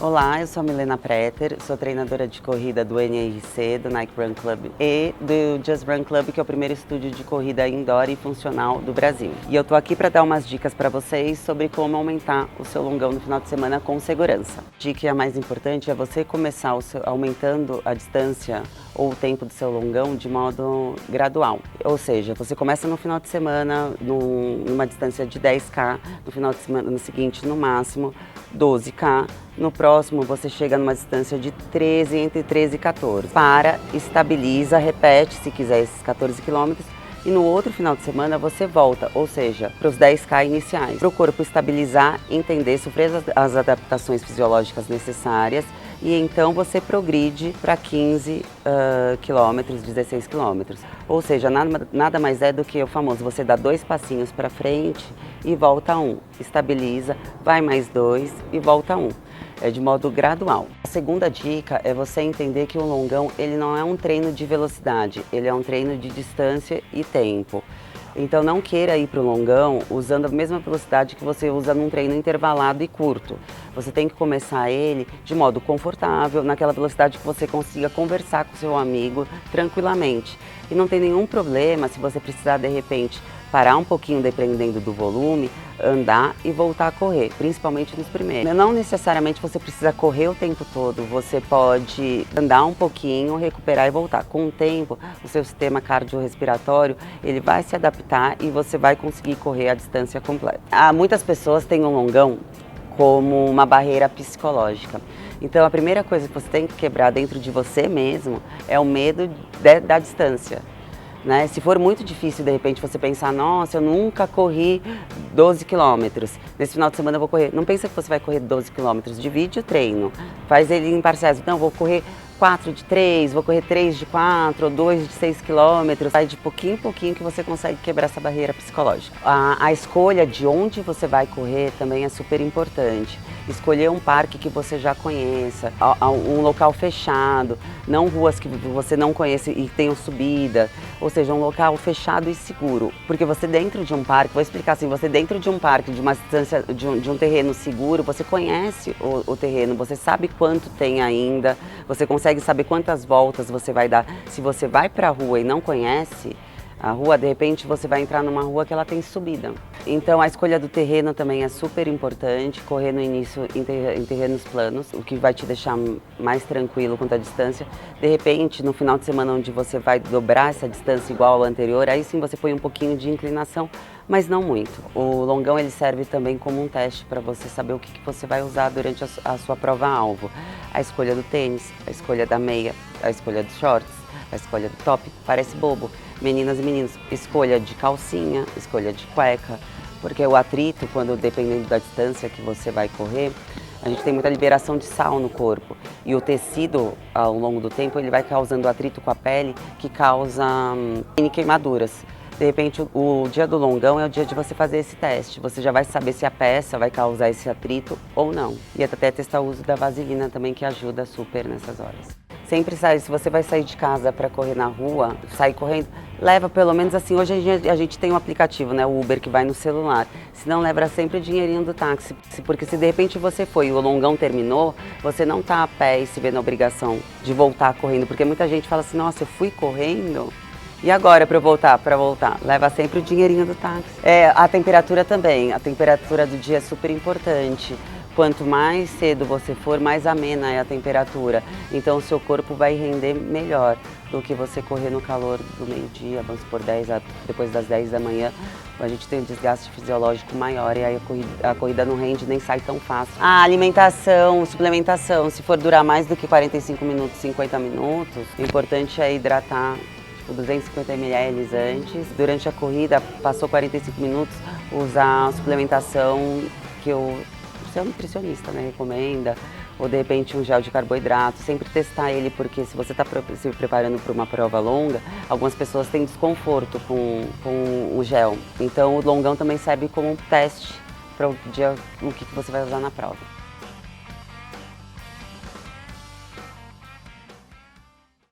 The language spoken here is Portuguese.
Olá, eu sou a Milena Preter, sou treinadora de corrida do NRC, do Nike Run Club e do Just Run Club, que é o primeiro estúdio de corrida indoor e funcional do Brasil. E eu tô aqui para dar umas dicas para vocês sobre como aumentar o seu longão no final de semana com segurança. A dica mais importante é você começar aumentando a distância ou o tempo do seu longão de modo gradual. Ou seja, você começa no final de semana numa distância de 10K, no final de semana no seguinte, no máximo 12K, no próximo você chega numa distância de 13, entre 13 e 14. Para, estabiliza, repete se quiser esses 14 quilômetros e no outro final de semana você volta, ou seja, para os 10K iniciais. Para o corpo estabilizar, entender, sofrer as adaptações fisiológicas necessárias e então você progride para 15 quilômetros, 16 quilômetros. Ou seja, nada mais é do que o famoso, você dá 2 passinhos para frente e volta 1. Estabiliza, vai mais 2 e volta 1. É de modo gradual. A segunda dica é você entender que o longão ele não é um treino de velocidade, ele é um treino de distância e tempo. Então não queira ir para o longão usando a mesma velocidade que você usa num treino intervalado e curto. Você tem que começar ele de modo confortável, naquela velocidade que você consiga conversar com seu amigo tranquilamente. E não tem nenhum problema se você precisar de repente parar um pouquinho dependendo do volume, andar e voltar a correr, principalmente nos primeiros. Não necessariamente você precisa correr o tempo todo, você pode andar um pouquinho, recuperar e voltar. Com o tempo, o seu sistema cardiorrespiratório, ele vai se adaptar e você vai conseguir correr a distância completa. Muitas pessoas têm um longão como uma barreira psicológica. Então a primeira coisa que você tem que quebrar dentro de você mesmo é o medo da distância. Né? Se for muito difícil, de repente, você pensar, nossa, eu nunca corri 12 quilômetros, nesse final de semana eu vou correr. Não pensa que você vai correr 12 quilômetros, divide o treino, faz ele em parciais. Não, vou correr 4 de 3, vou correr 3 de 4, ou 2 de 6 quilômetros. Vai de pouquinho em pouquinho que você consegue quebrar essa barreira psicológica. A escolha de onde você vai correr também é super importante. Escolher um parque que você já conheça, um local fechado, não ruas que você não conhece e tenham subida, ou seja, um local fechado e seguro. Porque você dentro de um parque, vou explicar assim, você dentro de um parque, de uma distância, de um terreno seguro, você conhece o terreno, você sabe quanto tem ainda, você consegue saber quantas voltas você vai dar. Se você vai para a rua e não conhece a rua, de repente você vai entrar numa rua que ela tem subida. Então a escolha do terreno também é super importante, correr no início em terrenos planos, o que vai te deixar mais tranquilo quanto à distância. De repente, no final de semana onde você vai dobrar essa distância igual ao anterior, aí sim você põe um pouquinho de inclinação, mas não muito. O longão ele serve também como um teste para você saber o que você vai usar durante a sua prova-alvo. A escolha do tênis, a escolha da meia, a escolha dos shorts, a escolha do top, parece bobo. Meninas e meninos, escolha de calcinha, escolha de cueca, porque o atrito, dependendo da distância que você vai correr, a gente tem muita liberação de sal no corpo e o tecido, ao longo do tempo, ele vai causando atrito com a pele que causa mini queimaduras. De repente, o dia do longão é o dia de você fazer esse teste. Você já vai saber se a peça vai causar esse atrito ou não. E até testar o uso da vaselina também, que ajuda super nessas horas. Sempre sai, se você vai sair de casa para correr na rua, sair correndo, leva pelo menos assim, hoje a gente tem um aplicativo, né, o Uber, que vai no celular. Se não, leva sempre o dinheirinho do táxi, porque se de repente você foi e o longão terminou, você não tá a pé e se vê na obrigação de voltar correndo, porque muita gente fala assim, nossa, eu fui correndo, e agora para voltar? Leva sempre o dinheirinho do táxi. A temperatura também, a temperatura do dia é super importante. Quanto mais cedo você for, mais amena é a temperatura. Então o seu corpo vai render melhor do que você correr no calor do meio-dia, vamos supor, depois das 10 da manhã. A gente tem um desgaste fisiológico maior e aí a corrida não rende nem sai tão fácil. A alimentação, suplementação, se for durar mais do que 45 minutos, 50 minutos, o importante é hidratar 250 ml antes. Durante a corrida, passou 45 minutos, usar a suplementação que o seu nutricionista, né, recomenda, ou de repente um gel de carboidrato, sempre testar ele, porque se você está se preparando para uma prova longa, algumas pessoas têm desconforto com o gel. Então o longão também serve como um teste para o que você vai usar na prova.